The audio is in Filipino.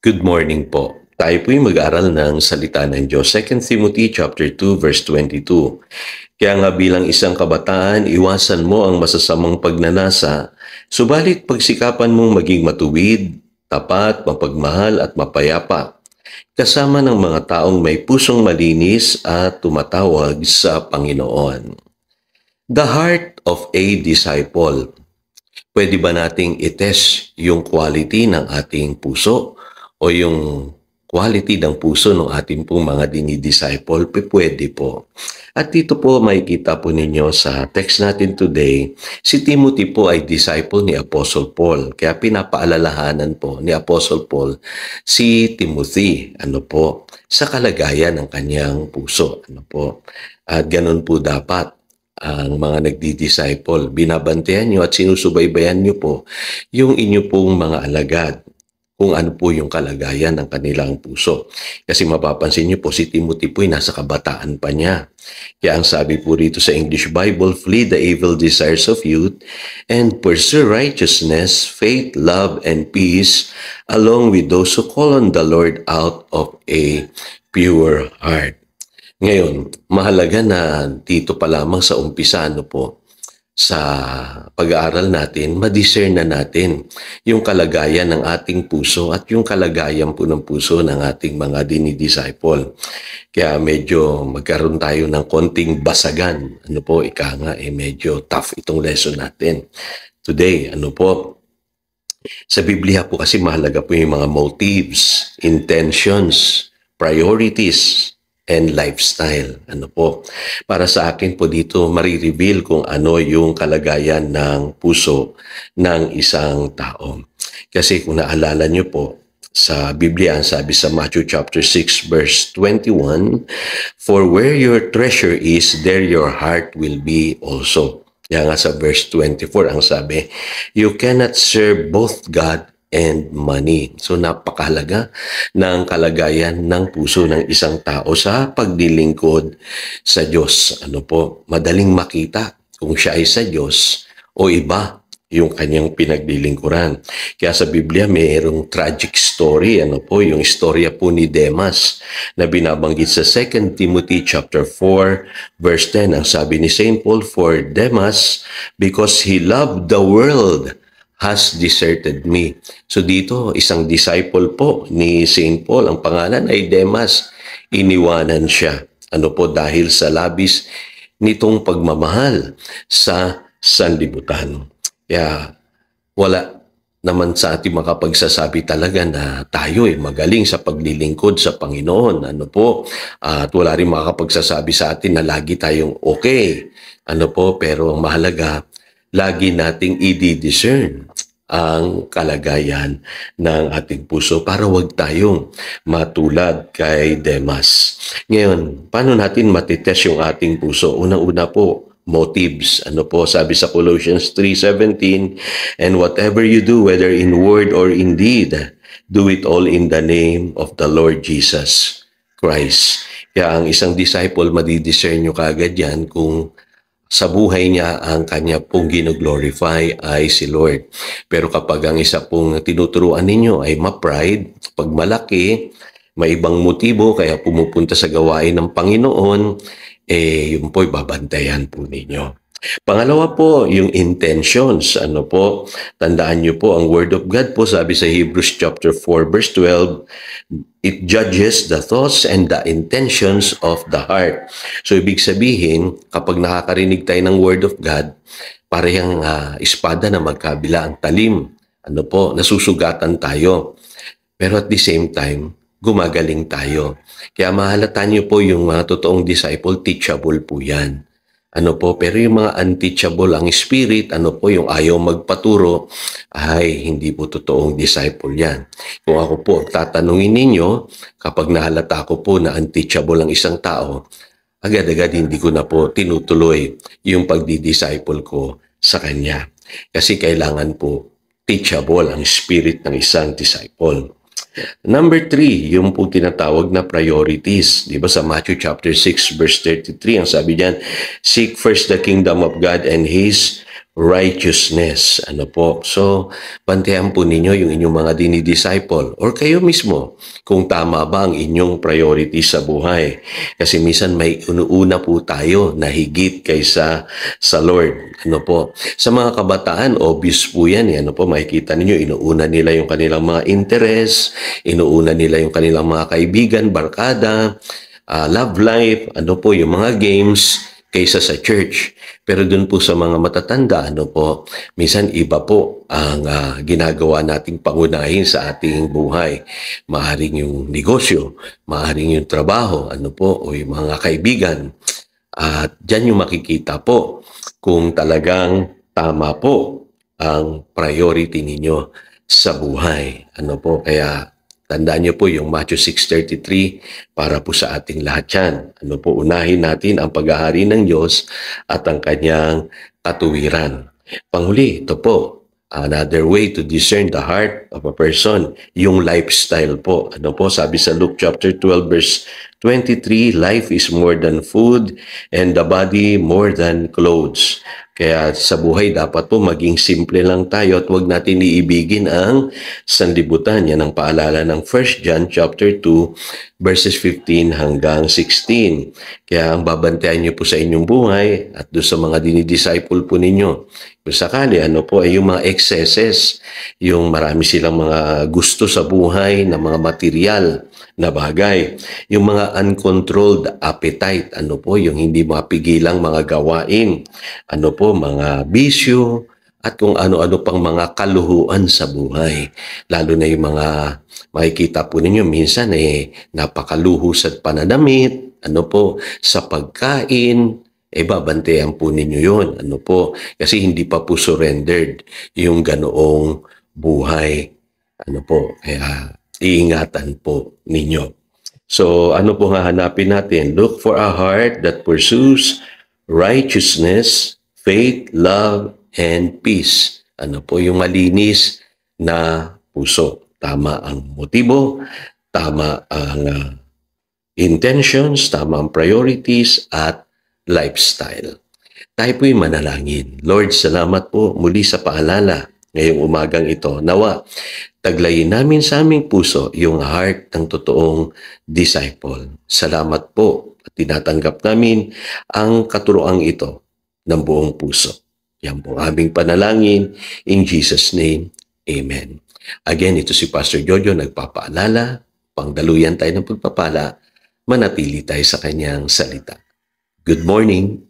Good morning po. Tayo po'y mag-aral ng salita ng Diyos. 2 Timothy chapter 2 verse 22. Kaya nga bilang isang kabataan, iwasan mo ang masasamang pagnanasa, subalit pagsikapan mong maging matuwid, tapat, mapagmahal at mapayapa, kasama ng mga taong may pusong malinis at tumatawag sa Panginoon. The heart of a disciple. Pwede ba nating itest yung quality ng ating puso o yung quality ng puso ng ating pong mga dinidisciple? Pwede po. At dito po makikita po ninyo sa text natin today, si Timothy po ay disciple ni Apostle Paul. Kaya pinapaalalahanan po ni Apostle Paul si Timothy, sa kalagayan ng kanyang puso. At ganun po dapat ang mga nagdi-disciple. Binabantayan nyo at sinusubaybayan nyo po yung inyo pong mga alagad, kung ano po yung kalagayan ng kanilang puso. Kasi mapapansin nyo po, si Timothy po ay nasa kabataan pa niya. Kaya ang sabi po rito sa English Bible, flee the evil desires of youth and pursue righteousness, faith, love, and peace along with those who call on the Lord out of a pure heart. Ngayon, mahalaga na dito pa lamang sa umpisa, sa pag-aaral natin, ma-discern na natin yung kalagayan ng ating puso at yung kalagayan po ng puso ng ating mga dinidisciple. Kaya medyo magkaroon tayo ng konting basagan. Medyo tough itong lesson natin. Today, sa Biblia po kasi mahalaga po yung mga motives, intentions, priorities, and lifestyle. Para sa akin po dito marireveal kung ano yung kalagayan ng puso ng isang tao. Kasi kung naalala nyo po, sa Biblia, ang sabi sa Matthew chapter 6 verse 21, "For where your treasure is, there your heart will be also." Kaya nga sa verse 24, ang sabi, "You cannot serve both God and money." So napakahalaga ng kalagayan ng puso ng isang tao sa paglilingkod sa Diyos. Madaling makita kung siya ay sa Diyos o iba yung kanyang pinaglilingkuran. Kaya sa Biblia mayroong tragic story, yung istorya po ni Demas na binabanggit sa 2 Timothy chapter 4 verse 10. Ang sabi ni St. Paul, "For Demas, because he loved the world, has deserted me." So dito, isang disciple po ni St. Paul, ang pangalan ay Demas. Iniwanan siya. Dahil sa labis nitong pagmamahal sa sanlibutan. Kaya wala naman sa ating makapagsasabi talaga na tayo ay magaling sa paglilingkod sa Panginoon. At wala rin makapagsasabi sa atin na lagi tayong okay. Pero ang mahalaga, lagi nating i-discern ang kalagayan ng ating puso para wag tayong matulad kay Demas. Ngayon, paano natin matitest yung ating puso? Unang-una po, motives. Sabi sa Colossians 3:17, "And whatever you do, whether in word or in deed, do it all in the name of the Lord Jesus Christ." Kaya ang isang disciple, madidiscern nyo kagad yan kung sa buhay niya ang kanya pong gino-glorify ay si Lord. Pero kapag ang isa pong tinuturuan ninyo ay ma-pride, pag malaki, may ibang motibo kaya pumupunta sa gawain ng Panginoon, yun po'y babantayan po ninyo. Pangalawa po, yung intentions. Tandaan niyo po, ang Word of God po, sabi sa Hebrews chapter 4 verse 12, "It judges the thoughts and the intentions of the heart." So ibig sabihin, kapag nakakarinig tayo ng Word of God, parehang espada na magkabila ang talim. Nasusugatan tayo. Pero at the same time, gumagaling tayo. Kaya mahalata niyo po yung mga totoong disciple, teachable po yan. Pero yung mga unteachable ang spirit, yung ayaw magpaturo, ay hindi po totoong disciple yan. Kung ako po tatanungin ninyo, kapag nahalata ko po na unteachable ang isang tao, agad-agad hindi ko na po tinutuloy yung pagdi-disciple ko sa kanya. Kasi kailangan po teachable ang spirit ng isang disciple. Number 3, yung po tinatawag na priorities. Diba sa Matthew chapter 6 verse 33, ang sabi diyan, "Seek first the kingdom of God and His righteousness. Ano po? So, bantayan po ninyo yung inyong mga dinidisciple or kayo mismo kung tama ba ang inyong priority sa buhay. Kasi minsan may inuuna po tayo na higit kaysa sa Lord. Ano po? Sa mga kabataan, obvious po yan. Ano po? Makikita ninyo, inuuna nila yung kanilang mga interest, inuuna nila yung kanilang mga kaibigan, barkada, love life, ano po, yung mga games, kaysa sa church. Pero dun po sa mga matatanda, ano po, minsan iba po ang ginagawa nating pangunahin sa ating buhay. Maaring yung negosyo, maaring yung trabaho, ano po, o yung mga kaibigan. At dyan yung makikita po kung talagang tama po ang priority ninyo sa buhay. Ano po, kaya tandaan niyo po yung Matthew 6:33 para po sa ating lahat yan. Ano po, unahin natin ang paghahari ng Diyos at ang kanyang katuwiran. Panghuli, ito po, another way to discern the heart of a person, yung lifestyle po. Ano po, sabi sa Luke chapter 12 verse 23, life is more than food and the body more than clothes. Kaya sa buhay dapat po maging simple lang tayo at huwag natin iibigin ang sanlibutan. Yan ang paalala ng 1 John chapter 2 verses 15 hanggang 16. Kaya ang babantayan niyo po sa inyong buhay at doon sa mga dinidisciple po ninyo. Kung sakali, ano po ay yung mga excesses, yung marami silang mga gusto sa buhay na mga material na bagay. Yung mga uncontrolled appetite, ano po, yung hindi mapigilang mga gawain, ano po, mga bisyo, at kung ano-ano pang mga kaluhuan sa buhay. Lalo na yung mga makikita po ninyo minsan napakaluho sa pananamit, ano po, sa pagkain, babantayan po ninyo yun. Ano po, kasi hindi pa po surrendered yung ganoong buhay. Ano po, kaya iingatan po ninyo. So, ano po hahanapin natin? Look for a heart that pursues righteousness, faith, love, and peace. Ano po yung malinis na puso? Tama ang motibo, tama ang intentions, tama ang priorities, at lifestyle. Tayo po'y manalangin. Lord, salamat po muli sa paalala ngayong umagang ito. Nawa, taglayin namin sa aming puso yung heart ng totoong disciple. Salamat po at tinatanggap namin ang katuroang ito ng buong puso. Yan po aming panalangin. In Jesus' name, Amen. Again, ito si Pastor Jojo nagpapaalala, pangdaluyan tayo ng pagpapala, manatili tayo sa kanyang salita. Good morning.